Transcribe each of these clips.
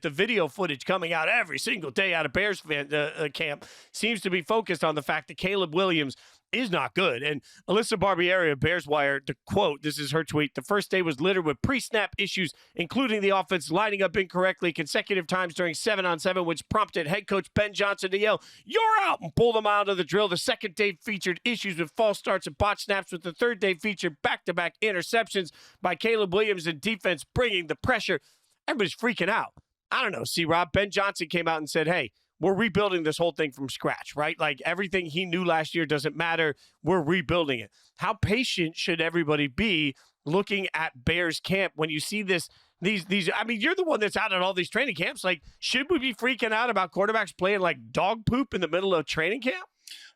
The video footage coming out every single day out of Bears camp seems to be focused on the fact that Caleb Williams is not good. And Alyssa Barbieri of Bears Wire, to quote, this is her tweet, "The first day was littered with pre-snap issues, including the offense lining up incorrectly consecutive times during 7-on-7, which prompted head coach Ben Johnson to yell, 'You're out!' and pull them out of the drill. The second day featured issues with false starts and botch snaps, with the third day featured back-to-back interceptions by Caleb Williams and defense bringing the pressure." Everybody's freaking out. I don't know, C-Rob. Ben Johnson came out and said, hey, we're rebuilding this whole thing from scratch, right? Like, everything he knew last year doesn't matter. We're rebuilding it. How patient should everybody be looking at Bears camp when you see this? These. I mean, you're the one that's out at all these training camps. Like, should we be freaking out about quarterbacks playing like dog poop in the middle of training camp?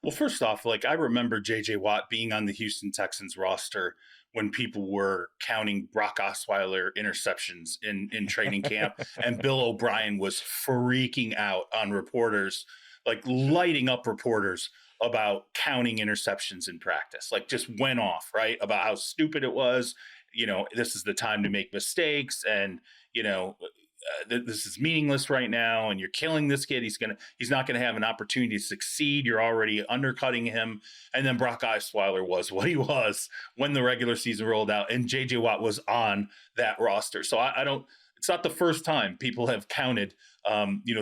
Well, first off, like, I remember J.J. Watt being on the Houston Texans roster when people were counting Brock Osweiler interceptions in training camp, and Bill O'Brien was freaking out on reporters, like lighting up reporters about counting interceptions in practice, like just went off, right? About how stupid it was. You know, this is the time to make mistakes, and, you know, this is meaningless right now, and you're killing this kid. He's not gonna have an opportunity to succeed. You're already undercutting him. And then Brock Osweiler was what he was when the regular season rolled out, and JJ Watt was on that roster. So I don't. It's not the first time people have counted,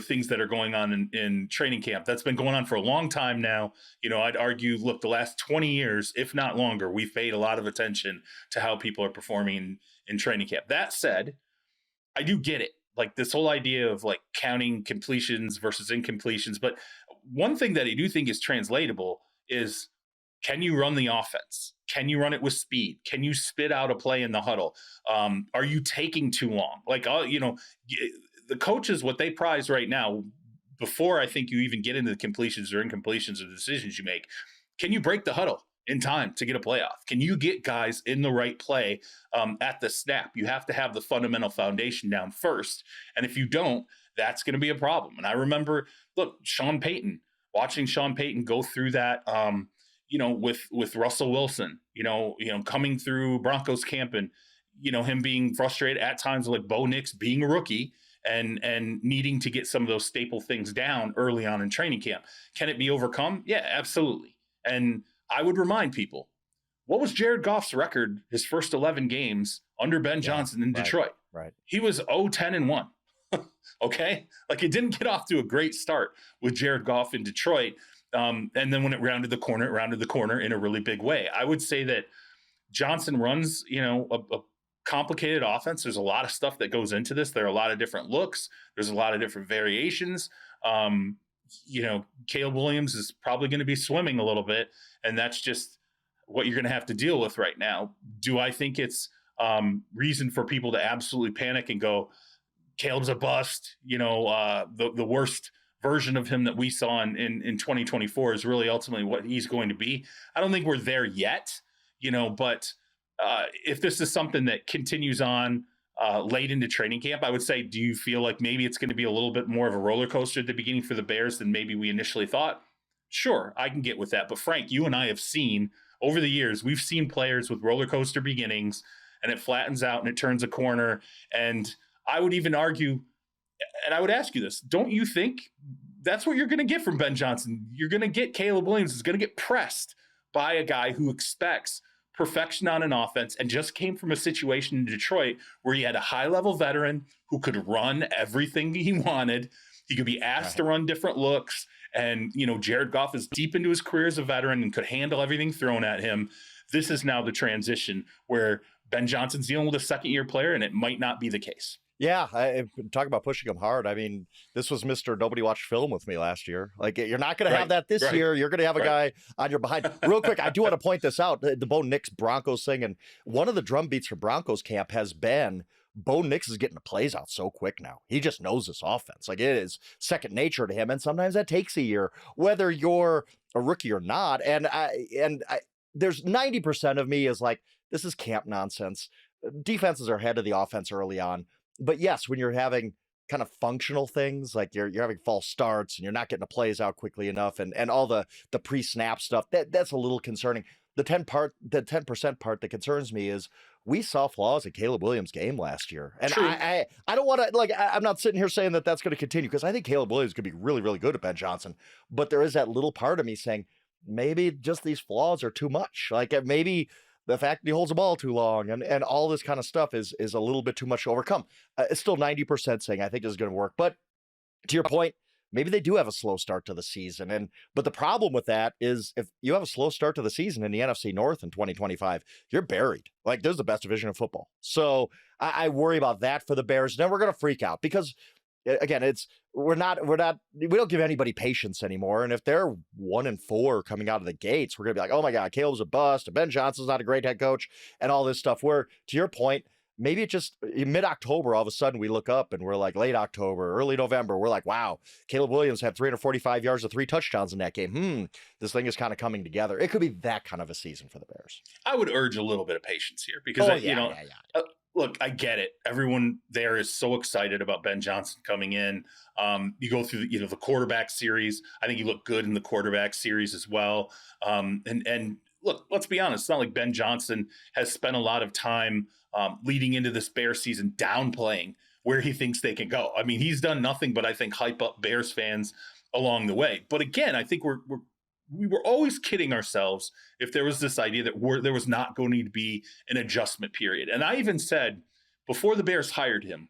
things that are going on in training camp. That's been going on for a long time now. You know, I'd argue, look, the last 20 years, if not longer, we've paid a lot of attention to how people are performing in training camp. That said, I do get it. Like, this whole idea of like counting completions versus incompletions. But one thing that I do think is translatable is, can you run the offense? Can you run it with speed? Can you spit out a play in the huddle? Are you taking too long? Like, the coaches, what they prize right now, before I think you even get into the completions or incompletions or the decisions you make, can you break the huddle in time to get a playoff? Can you get guys in the right play at the snap? You have to have the fundamental foundation down first. And if you don't, that's going to be a problem. And I remember, look, watching Sean Payton go through that, with Russell Wilson, coming through Broncos camp, and, him being frustrated at times, like Bo Nix being a rookie and needing to get some of those staple things down early on in training camp. Can it be overcome? Yeah, absolutely. And I would remind people, what was Jared Goff's record his first 11 games under Ben Johnson in Detroit? Right. He was 0-10-1. Okay? Like, it didn't get off to a great start with Jared Goff in Detroit. And then when it rounded the corner in a really big way. I would say that Johnson runs, a complicated offense. There's a lot of stuff that goes into this. There are a lot of different looks. There's a lot of different variations. Caleb Williams is probably going to be swimming a little bit, and that's just what you're going to have to deal with right now. Do I think it's reason for people to absolutely panic and go, Caleb's a bust? The worst version of him that we saw in 2024 is really ultimately what he's going to be. I don't think we're there yet, but if this is something that continues on late into training camp, I would say, do you feel like maybe it's going to be a little bit more of a roller coaster at the beginning for the Bears than maybe we initially thought? Sure, I can get with that. But Frank, you and I have seen over the years, we've seen players with roller coaster beginnings, and it flattens out and it turns a corner. And I would even argue, and I would ask you this, don't you think that's what you're going to get from Ben Johnson? You're going to get Caleb Williams is going to get pressed by a guy who expects perfection on an offense and just came from a situation in Detroit where he had a high-level veteran who could run everything he wanted. He could be asked to run different looks. And, Jared Goff is deep into his career as a veteran and could handle everything thrown at him. This is now the transition where Ben Johnson's dealing with a second-year player, and it might not be the case. Yeah, I talk about pushing him hard. I mean, this was Mr. Nobody watched film with me last year. Like, you're not going to have that this year. You're going to have a guy on your behind. Real quick, I do want to point this out, the Bo Nix Broncos thing. And one of the drum beats for Broncos camp has been Bo Nix is getting the plays out so quick now. He just knows this offense. Like, it is second nature to him. And sometimes that takes a year, whether you're a rookie or not. And there's 90% of me is like, this is camp nonsense. Defenses are ahead of the offense early on. But yes, when you're having kind of functional things, like you're having false starts and you're not getting the plays out quickly enough, and all the pre-snap stuff, that's a little concerning. The 10% part that concerns me is we saw flaws in Caleb Williams' game last year. And True. I don't want to, like, I'm not sitting here saying that that's going to continue, because I think Caleb Williams could be really, really good at Ben Johnson. But there is that little part of me saying, maybe just these flaws are too much. Like, maybe the fact that he holds the ball too long and all this kind of stuff is a little bit too much to overcome. It's still 90% saying I think this is going to work. But to your point, maybe they do have a slow start to the season. But the problem with that is, if you have a slow start to the season in the NFC North in 2025, you're buried. Like, this is the best division of football. So I worry about that for the Bears. Then we're going to freak out because, again, we don't give anybody patience anymore. And if they're 1-4 coming out of the gates, we're going to be like, oh my God, Caleb's a bust. Ben Johnson's not a great head coach and all this stuff. Where, to your point, maybe it just mid-October, all of a sudden we look up and we're like, late October, early November, we're like, wow, Caleb Williams had 345 yards and 3 touchdowns in that game. This thing is kind of coming together. It could be that kind of a season for the Bears. I would urge a little bit of patience here because, look, I get it. Everyone there is so excited about Ben Johnson coming in. You go through the quarterback series. I think he looked good in the quarterback series as well. And look, let's be honest. It's not like Ben Johnson has spent a lot of time leading into this Bears season downplaying where he thinks they can go. I mean, he's done nothing but, I think, hype up Bears fans along the way. But again, I think we were always kidding ourselves if there was this idea that there was not going to be an adjustment period. And I even said, before the Bears hired him,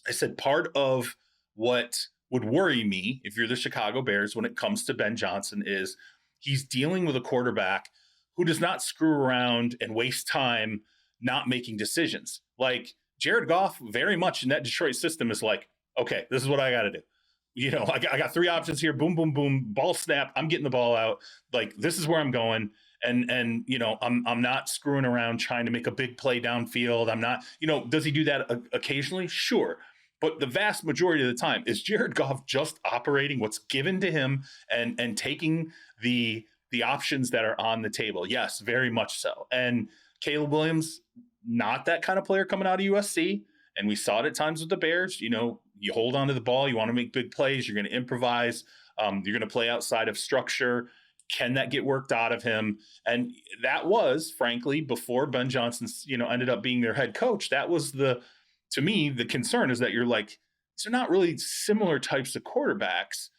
I said part of what would worry me if you're the Chicago Bears when it comes to Ben Johnson is he's dealing with a quarterback who does not screw around and waste time not making decisions. Like, Jared Goff, very much in that Detroit system, is like, okay, this is what I got to do. I got 3 options here. Boom, boom, boom. Ball snap. I'm getting the ball out. Like, this is where I'm going. And I'm not screwing around trying to make a big play downfield. I'm not, does he do that occasionally? Sure. But the vast majority of the time is Jared Goff just operating what's given to him and taking the options that are on the table. Yes, very much so. And Caleb Williams, not that kind of player coming out of USC. And we saw it at times with the Bears. You hold on to the ball. You want to make big plays. You're going to improvise. You're going to play outside of structure. Can that get worked out of him? And that was, frankly, before Ben Johnson, ended up being their head coach. That was to me, the concern is that you're like, these are not really similar types of quarterbacks.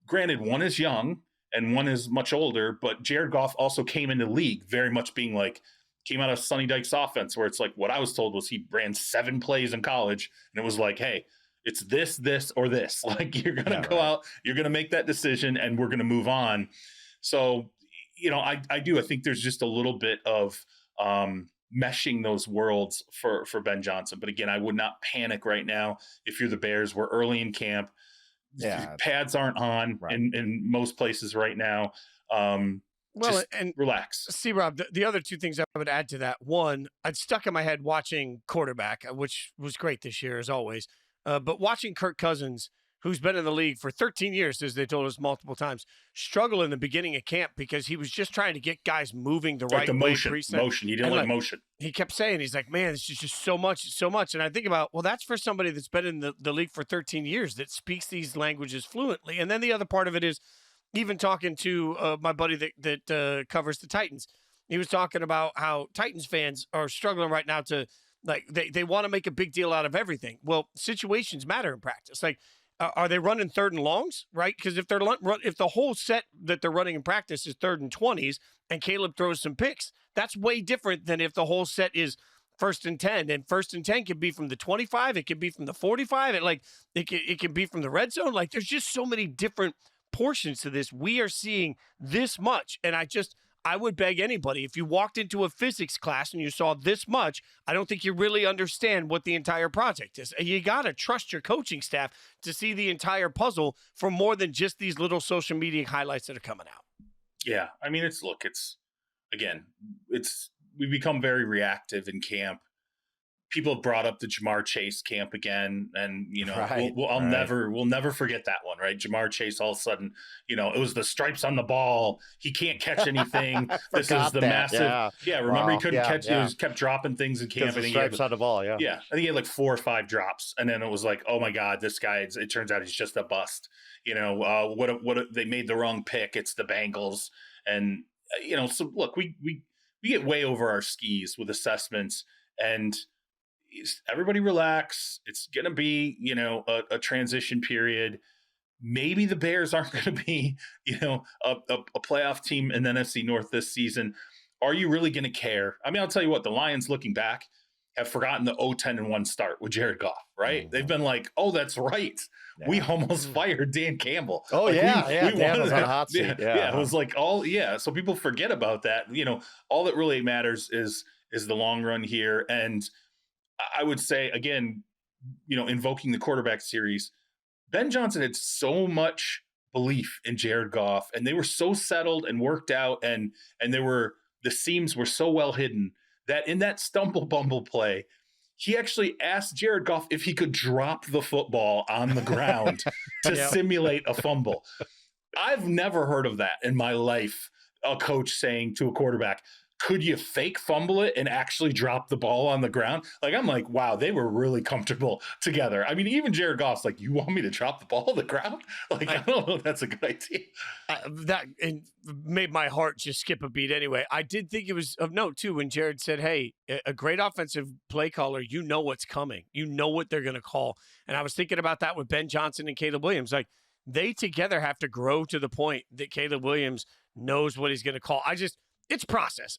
Granted, one is young and one is much older, but Jared Goff also came into the league very much being like, came out of Sonny Dykes offense, where it's like, what I was told was he ran 7 plays in college. And it was like, hey, it's this, or this. Like, you're going to go out, you're going to make that decision, and we're going to move on. So, I think there's just a little bit of meshing those worlds for Ben Johnson. But again, I would not panic right now. If you're the Bears, we're early in camp. Pads aren't on in most places right now. And relax. See, Rob, the other 2 things I would add to that. One, I'd stuck in my head watching quarterback, which was great this year as always. But watching Kirk Cousins, who's been in the league for 13 years, as they told us multiple times, struggle in the beginning of camp because he was just trying to get guys moving the right way. Motion. He didn't like motion. He kept saying, he's like, man, this is just so much. And I think about, well, that's for somebody that's been in the league for 13 years that speaks these languages fluently. And then the other part of it is, even talking to my buddy that covers the Titans, he was talking about how Titans fans are struggling right now to, like, they want to make a big deal out of everything. Well, situations matter in practice. Like, are they running 3rd and longs, right? Because if the whole set that they're running in practice is 3rd and 20s and Caleb throws some picks, that's way different than if the whole set is 1st and 10. And 1st and 10 can be from the 25. It can be from the 45. It can be from the red zone. Like, there's just so many different portions to this. We are seeing this much. And I would beg anybody, if you walked into a physics class and you saw this much, I don't think you really understand what the entire project is. You got to trust your coaching staff to see the entire puzzle for more than just these little social media highlights that are coming out. Yeah. I mean, we've become very reactive in camp. People have brought up the Jamar Chase camp again, and we'll never forget that one, right? Jamar Chase, all of a sudden, it was the stripes on the ball. He can't catch anything. This is the massive. Yeah, remember he couldn't catch. Yeah. He kept dropping things in camp. The stripes on the ball. Yeah. Yeah, I think he had like 4 or 5 drops, and then it was like, oh my God, this guy. It turns out he's just a bust. What they made the wrong pick. It's the Bengals, and so look, we get way over our skis with assessments. And everybody relax. It's going to be, a transition period. Maybe the Bears aren't going to be, a playoff team in the NFC North this season. Are you really going to care? I mean, I'll tell you what, the Lions looking back have forgotten the 0-10-1 start with Jared Goff, right? Mm-hmm. They've been like, oh, that's right. Yeah. We almost fired Dan Campbell. Oh, like, we Dan was on a hot seat. Yeah, it was like so people forget about that. All that really matters is the long run here. And I would say, again, invoking the quarterback series, Ben Johnson had so much belief in Jared Goff, and they were so settled and worked out, and the seams were so well hidden that in that stumble bumble play, he actually asked Jared Goff if he could drop the football on the ground to simulate a fumble. I've never heard of that in my life, a coach saying to a quarterback, could you fake fumble it and actually drop the ball on the ground? Like, I'm like, wow, they were really comfortable together. I mean, even Jared Goff's like, you want me to drop the ball on the ground? Like, I don't know if that's a good idea. That made my heart just skip a beat anyway. I did think it was of note, too, when Jared said, hey, a great offensive play caller, you know what's coming. You know what they're going to call. And I was thinking about that with Ben Johnson and Caleb Williams. Like, they together have to grow to the point that Caleb Williams knows what he's going to call. It's process.